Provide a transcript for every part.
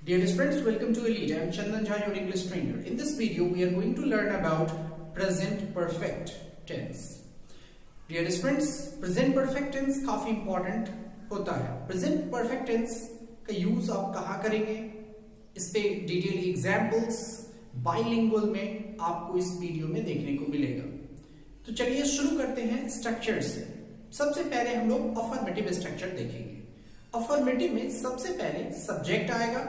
Dear students, welcome to Elite. I am Chandan Jha, your English trainer. In this video, we are going to learn about present perfect tense. Dear students, present perfect tense काफी important होता है. Present perfect tense का use आप कहाँ करेंगे? इस पे detail examples bilingual में आपको इस वीडियो में देखने को मिलेगा. तो चलिए शुरू करते हैं स्ट्रक्चर से. सबसे पहले हम लोग अफर्मेटिव स्ट्रक्चर देखेंगे. अफर्मेटिव में सबसे पहले सब्जेक्ट आएगा,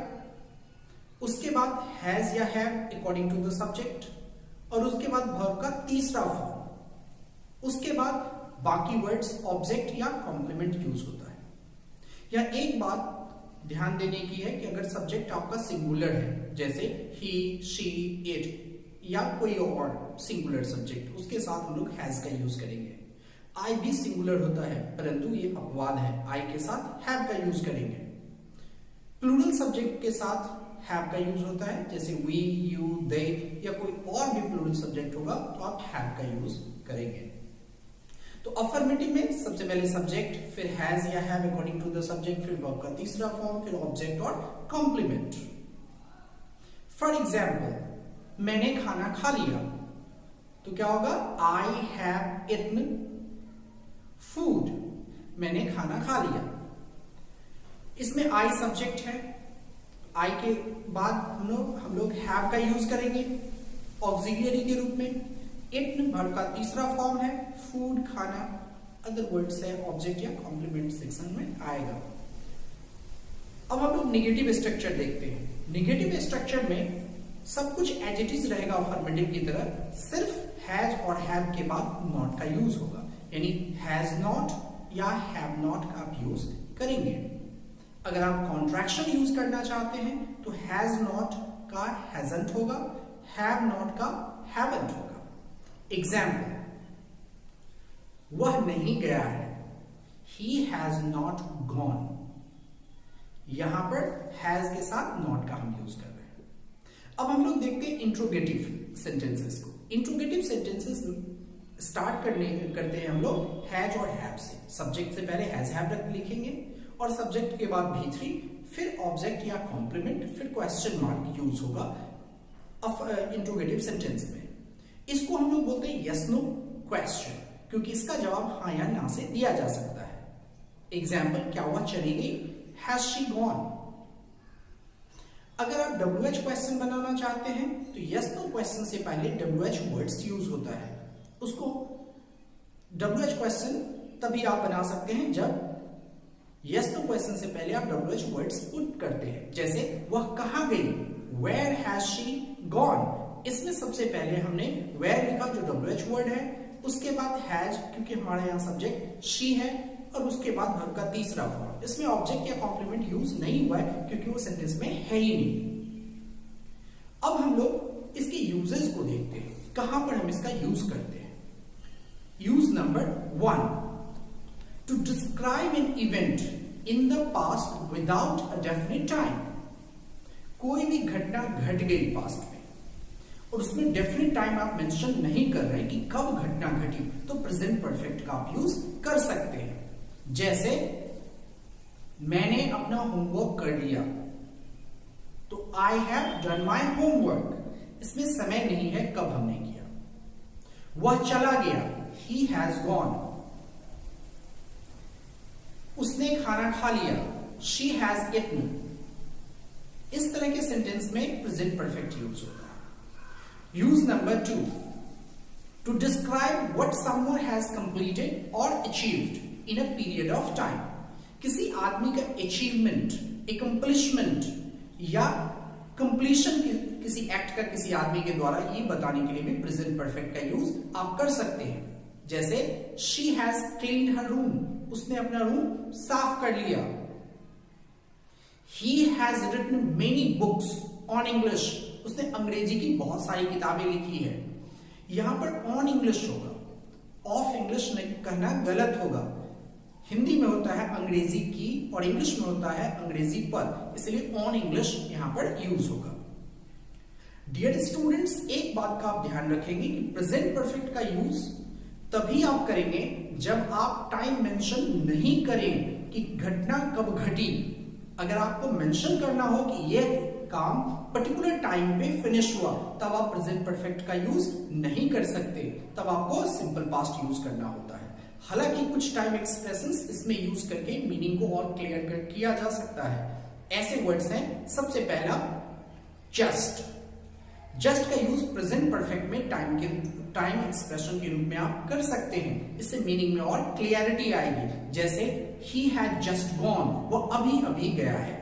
उसके बाद हैज या have according to the subject, और उसके बाद वर्ब का तीसरा फॉर्म, उसके बाद बाकी वर्ड्स ऑब्जेक्ट या कॉम्प्लीमेंट यूज होता है. या एक बात ध्यान देने की है कि अगर सब्जेक्ट आपका सिंगुलर है, जैसे ही, शी, इट या कोई और सिंगुलर सब्जेक्ट, उसके साथ हम लोग हैज का यूज करेंगे. आई भी सिंगुलर होता है, परंतु ये अपवाद है, आई के साथ हैव का यूज करेंगे. प्लूरल सब्जेक्ट के साथ हैव का यूज होता है, जैसे वी, यू, दे या कोई और भी प्लूरल सब्जेक्ट होगा तो आप हैव का यूज करेंगे. तो अफर्मेटिव में सबसे पहले सब्जेक्ट, फिर हैज या have according to the subject, फिर वर्ब का तीसरा फॉर्म, फिर ऑब्जेक्ट और कॉम्प्लीमेंट. फॉर एग्जाम्पल, मैंने खाना खा लिया, तो क्या होगा? I have eaten food. मैंने खाना खा लिया. इसमें आई सब्जेक्ट है, आई के बाद हम लोग हैव का यूज करेंगे ऑक्सिलियरी के रूप में. इट वर्ब का तीसरा फॉर्म है, फूड खाना, अदर वर्ड्स है, ऑब्जेक्ट या कॉम्प्लीमेंट सेक्शन में आएगा. अब हम लोग नेगेटिव स्ट्रक्चर देखते हैं. नेगेटिव स्ट्रक्चर में सब कुछ एज इट इज रहेगा अफर्मेटिव की तरह, सिर्फ हैज और हैव के बाद नॉट का यूज होगा. यानी हैज नॉट या हैव नॉट का आप यूज करेंगे. अगर आप कॉन्ट्रैक्शन यूज करना चाहते हैं तो हैज नॉट का हैजंट होगा, हैव नॉट का हैवंट होगा. एग्जाम्पल, वह नहीं गया है, ही हैज नॉट गॉन. यहां पर हैज के साथ नॉट का हम यूज कर रहे हैं. अब हम लोग देखते हैं इंट्रोगेटिव सेंटेंसेस को. इंट्रोगेटिव सेंटेंसेस स्टार्ट करते हैं हम लोग हैज और हैव से. सब्जेक्ट से पहले हैज हैव लिखेंगे और सब्जेक्ट के बाद भी3, फिर ऑब्जेक्ट या कॉम्प्लीमेंट, फिर क्वेश्चन मार्क यूज होगा इंट्रोगेटिव सेंटेंस में. इसको हम लोग बोलते हैं यस नो क्वेश्चन, क्योंकि इसका जवाब हाँ या ना से दिया जा सकता है. एग्जाम्पल, क्या हुआ? चली गई, हैज शी गॉन. अगर आप WH क्वेश्चन बनाना चाहते हैं तो यस नो क्वेश्चन से पहले WH वर्ड्स यूज होता है. उसको WH क्वेश्चन तभी आप बना सकते हैं जब यस नो क्वेश्चन से पहले आप WH वर्ड्स पुट करते हैं. जैसे वह कहां गई, वेयर हैज शी गॉन. इसमें सबसे पहले हमने वेयर लिखा जो WH वर्ड है, उसके बाद हैज क्योंकि हमारे यहां सब्जेक्ट शी है, और उसके बाद वर्ब का तीसरा फॉर्म. इसमें ऑब्जेक्ट या कॉम्प्लीमेंट यूज नहीं हुआ है क्योंकि वो सेंटेंस में है ही नहीं. अब हम लोग इसके यूजेस को देखते हैं, कहां पर हम इसका यूज करते हैं. Use number 1, to describe an event in the past without a definite time. कोई भी घटना घट गई पास्ट में और उसमें डेफिनेट टाइम आप मेंशन नहीं कर रहे कि कब घटना घटी, तो प्रेजेंट परफेक्ट का आप यूज कर सकते हैं. जैसे मैंने अपना होमवर्क कर लिया, तो I have done my homework. इसमें समय नहीं है कब हमने किया. वह चला गया, ही हैज गॉन. उसने खाना खा लिया, शी हैज ईटन. इस तरह के सेंटेंस में प्रेजेंट परफेक्ट यूज होता है. Use number 2, to describe what someone has completed और achieved in a period of time. किसी आदमी का अचीवमेंट, एकम्प्लिशमेंट या कंप्लीशन किसी एक्ट का किसी आदमी के द्वारा ये बताने के लिए भी प्रेजेंट परफेक्ट का यूज आप कर सकते हैं. जैसे she has cleaned her room. उसने अपना रूम साफ कर लिया. He has written many books on English. उसने अंग्रेजी की बहुत सारी किताबें लिखी है. यहां पर ऑन इंग्लिश होगा, ऑफ इंग्लिश नहीं कहना गलत होगा. हिंदी में होता है अंग्रेजी की और इंग्लिश में होता है अंग्रेजी पर, इसलिए ऑन इंग्लिश यहां पर यूज होगा. डियर स्टूडेंट्स, एक बात का आप ध्यान रखेंगे कि प्रेजेंट परफेक्ट का यूज तभी आप करेंगे जब आप टाइम मेंशन नहीं करें कि घटना कब घटी. अगर आपको मेंशन करना हो कि ये काम पर्टिकुलर टाइम पे फिनिश हुआ, तब आप प्रेजेंट परफेक्ट का यूज नहीं कर सकते, तब आपको सिंपल पास्ट यूज करना होता है। हालांकि कुछ टाइम एक्सप्रेशंस इसमें यूज करके मीनिंग को और क्लियर किया जा सकता है। ऐसे वर्ड्स हैं, सबसे पहला जस्ट। जस्ट का यूज प्रेजेंट परफेक्ट में टाइम एक्सप्रेशन के रूप में आप कर सकते हैं। इससे मीनिंग में और क्लियरिटी आएगी। जैसे ही हैड जस्ट गॉन, वो अभी अभी गया है।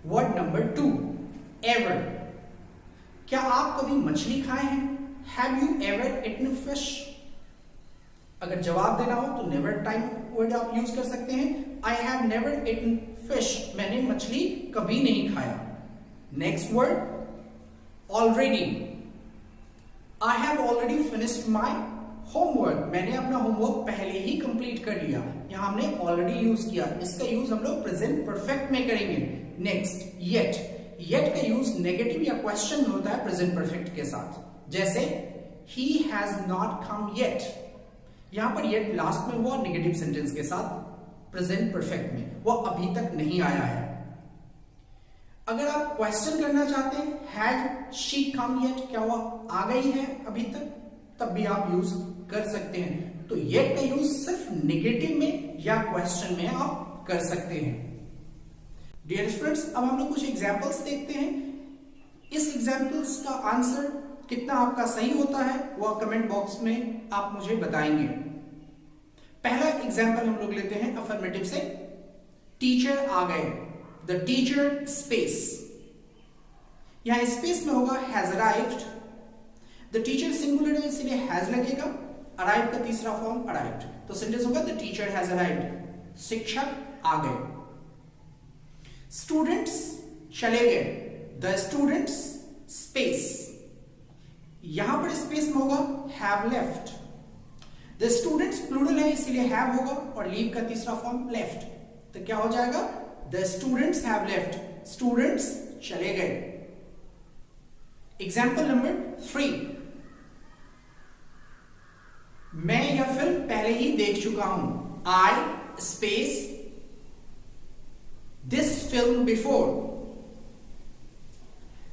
Word number 2 ever. क्या आप कभी मछली खाए हैं? Have you ever eaten fish? अगर जवाब देना हो तो नेवर टाइम वर्ड आप यूज कर सकते हैं। I have never eaten fish, मैंने मछली कभी नहीं खाया। Next word already. I have already finished my homework, मैंने अपना होमवर्क पहले ही कंप्लीट कर लिया। यहां हमने ऑलरेडी यूज किया, इसका यूज हम लोग प्रेजेंट परफेक्ट में करेंगे। Next yet. येट का यूज नेगेटिव या क्वेश्चन में होता है प्रेजेंट परफेक्ट के साथ। जैसे he has not come yet, यहां पर येट लास्ट में हुआ नेगेटिव सेंटेंस के साथ प्रेजेंट परफेक्ट में, वो अभी तक नहीं आया है। अगर आप क्वेश्चन करना चाहते हैं, हैज शी कम येट, क्या वो आ गई है अभी तक, तब भी आप यूज कर सकते हैं। तो येट का यूज सिर्फ नेगेटिव में या क्वेश्चन में आप कर सकते हैं। डियर स्टूडेंट्स, अब हम लोग कुछ एग्जांपल्स देखते हैं। इस एग्जांपल्स का आंसर कितना आपका सही होता है वो कमेंट बॉक्स में आप मुझे बताएंगे। पहला एग्जांपल हम लोग लेते हैं अफर्मेटिव से। टीचर आ गए। द टीचर स्पेस, यहां स्पेस में होगा has arrived. The teacher singular है इसलिए हैज लगेगा। अराइव का तीसरा फॉर्म अराइव्ड, तो सेंटेंस होगा द टीचर हैज अराइव्ड, शिक्षक आ गए। स्टूडेंट्स चले गए। द स्टूडेंट्स स्पेस, यहां पर स्पेस में होगा have left. The students plural है इसलिए हैव होगा और लीव का तीसरा फॉर्म लेफ्ट, तो क्या हो जाएगा the students have left, students चले गए। एग्जाम्पल नंबर 3, मैं यह फिल्म पहले ही देख चुका हूं। आई स्पेस दिस फिल्म बिफोर,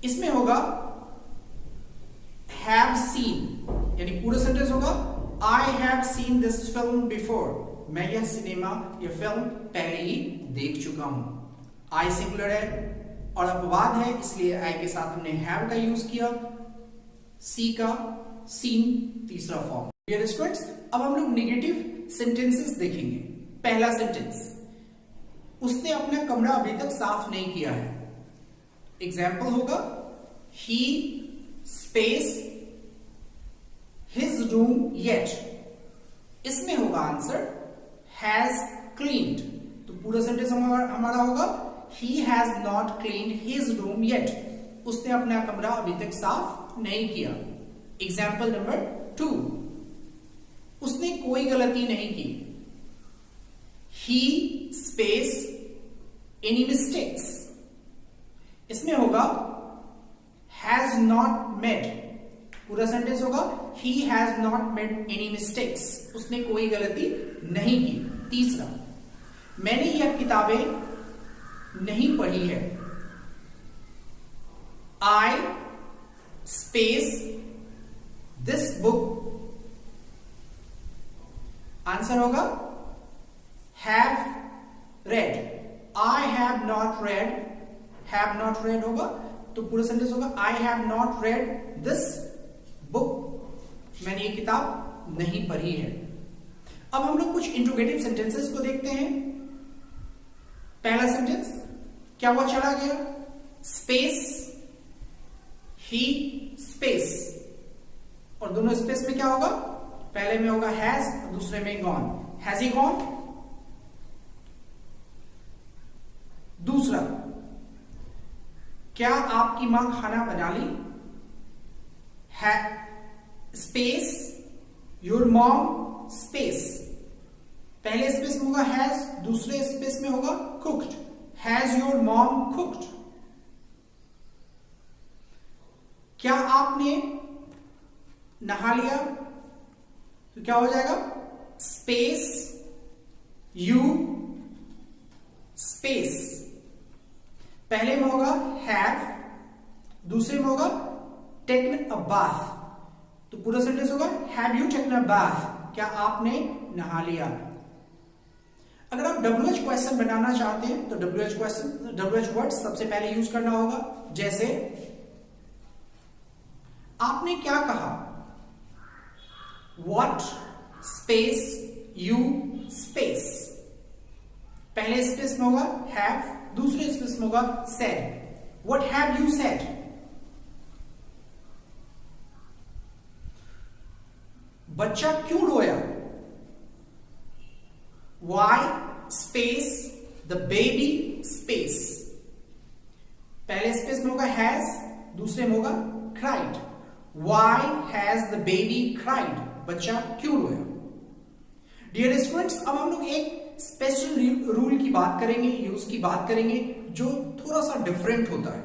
इसमें होगा हैव सीन, यानी पूरा सेंटेंस होगा I have seen this film before, मैं यह सिनेमा यह फिल्म पहले ही देख चुका हूं। आई सिंगुलर है और अपवाद है इसलिए आई के साथ हमने हैव का यूज किया। सी का सीन तीसरा फॉर्म। डियर स्टूडेंट्स, अब हम लोग नेगेटिव सेंटेंसेस देखेंगे। पहला सेंटेंस, उसने अपना कमरा अभी तक साफ नहीं किया है। एग्जाम्पल होगा ही स्पेस हिज रूम येट, इसमें होगा आंसर हैज क्लीन्ड, तो पूरा सेंटेंस हमारा होगा he has not cleaned his room yet, उसने अपना कमरा अभी तक साफ नहीं किया। एग्जाम्पल नंबर 2, उसने कोई गलती नहीं की। he space any mistakes, इसमें होगा has not made, पूरा सेंटेंस होगा he has not made any mistakes, उसने कोई गलती नहीं की। तीसरा, मैंने यह किताबें नहीं पढ़ी है। आई स्पेस दिस बुक, आंसर होगा have read. I have not red, have not red होगा तो पूरा सेंटेंस होगा I have not read this book, मैंने ये किताब नहीं पढ़ी है। अब हम लोग कुछ इंट्रोगेटिव सेंटेंसेस को देखते हैं। पहला सेंटेंस, क्या हुआ चला गया, स्पेस ही स्पेस, और दोनों स्पेस में क्या होगा, पहले में होगा हैज और दूसरे में गॉन। Has he gone. दूसरा, क्या आपकी मां खाना बना ली, स्पेस योर मॉम स्पेस, पहले स्पेस में होगा हैज, दूसरे स्पेस में होगा cooked, has your mom cooked. क्या आपने नहा लिया, तो क्या हो जाएगा स्पेस यू स्पेस, दूसरे में होगा टेकन अ बाथ, तो पूरा सेंटेंस होगा have you taken a bath, क्या आपने नहा लिया। अगर आप WH क्वेश्चन बनाना चाहते हैं तो WH वर्ड सबसे पहले यूज करना होगा। जैसे आपने क्या कहा, व्हाट स्पेस यू स्पेस, पहले स्पेस में होगा हैव, दूसरे स्पेस में होगा said, what have you said. बच्चा क्यों रोया, Why space the baby space, पहले स्पेस में होगा हैज, दूसरे में होगा cried, Why has the baby cried, बच्चा क्यों रोया। डियर स्टूडेंट्स, अब हम लोग एक स्पेशल रूल की बात करेंगे, यूज की बात करेंगे जो थोड़ा सा डिफरेंट होता है।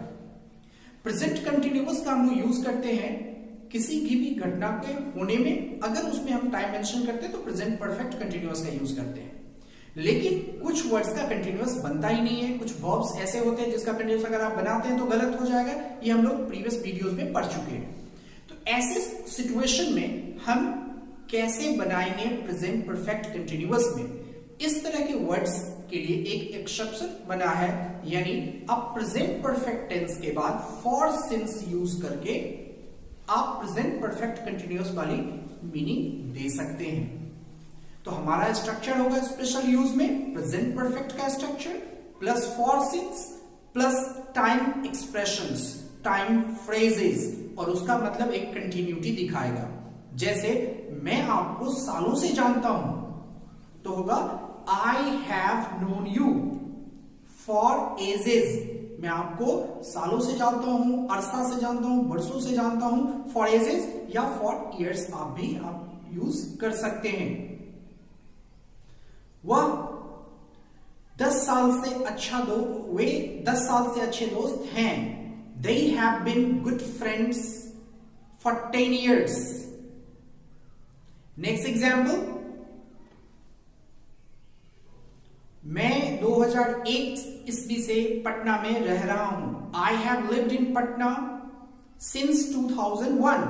प्रेजेंट कंटिन्यूअस का हम लोग यूज करते हैं किसी भी घटना के होने में, अगर उसमें हम टाइम मेंशन करते हैं तो प्रेजेंट परफेक्ट कंटिन्यूअस का यूज करते हैं। लेकिन कुछ वर्ड्स का कंटिन्यूअस बनता ही नहीं है, कुछ वर्ब्स ऐसे होते हैं जिसका कंटिन्यूअस अगर आप बनाते हैं तो गलत हो जाएगा, ये हम लोग प्रीवियस वीडियोस में पढ़ चुके हैं। तो ऐसे सिचुएशन में हम कैसे बनाएंगे प्रेजेंट परफेक्ट कंटिन्यूअस में, इस तरह के वर्ड्स के लिए एक एक्सेप्शन बना है, यानी आप प्रेजेंट परफेक्ट टेंस के बाद फॉर सिंस यूज करके आप प्रेजेंट परफेक्ट कंटिन्यूअस वाली मीनिंग दे सकते हैं। तो हमारा स्ट्रक्चर होगा स्पेशल यूज में प्रेजेंट परफेक्ट का structure plus for since plus time expressions, time phrases, और उसका मतलब एक कंटिन्यूटी दिखाएगा। जैसे मैं आपको सालों से जानता हूं तो होगा I have known you, for ages मैं आपको सालों से जानता हूं, अरसा से जानता हूं, वर्षों से जानता हूं, फॉर एजेस या फॉर ईयर्स आप भी आप यूज कर सकते हैं। वह 10 साल से वे 10 साल से अच्छे दोस्त हैं। They have been good friends for 10 years. Next example, मैं 2001 ईस्वी से पटना में रह रहा हूं। I have lived in Patna since 2001.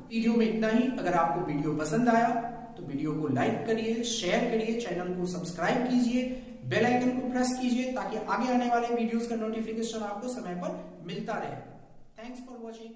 Video में इतना ही। अगर आपको वीडियो पसंद आया तो वीडियो को लाइक करिए, शेयर करिए, चैनल को सब्सक्राइब कीजिए, बेल आइकन को प्रेस कीजिए ताकि आगे आने वाले वीडियोस का नोटिफिकेशन आपको समय पर मिलता रहे। Thanks for watching.